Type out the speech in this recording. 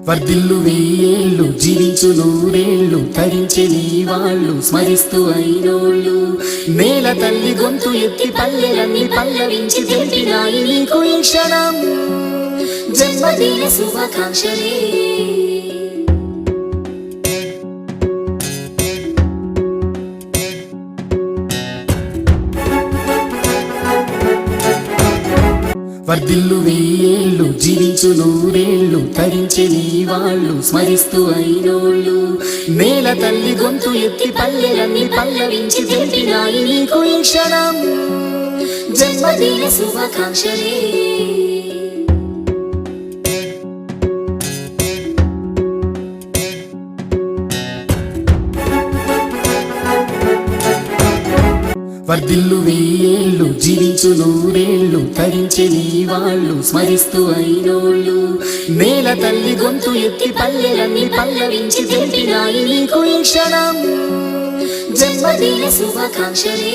వర్ధిల్లు వెయ్యేళ్ళు జీవించు నూరేళ్ళు తరించి నీ వాళ్ళు స్మరిస్తూ అయినోళ్ళు నేల తల్లి గొంతు ఎత్తి పల్లెలన్నీ పల్లవించి తెలిపినాయి నీకు ఈ క్షణం జన్మదిన శుభాకాంక్షలే వర్ధిల్లు వెయ్యేళ్ళు జీవించు నూరేళ్ళు తరించి నీ వాళ్ళు స్మరిస్తూ అయినోళ్ళు నేల తల్లి గొంతు ఎత్తి పల్లెలన్నీ పల్లవించి తెలిపినాయి నీకు ఈ క్షణం జన్మదిన శుభాకాంక్షలే వర్ధిల్లు వెయ్యేళ్ళు జీవించు నూరేళ్ళు తరించి నీ వాళ్ళు స్మరిస్తూ అయినోళ్ళు నేల తల్లి గొంతు ఎత్తి పల్లెలన్నీ పల్లవించి తెలిపినాయి నీకు ఈ క్షణం జన్మదిన శుభాకాంక్షలే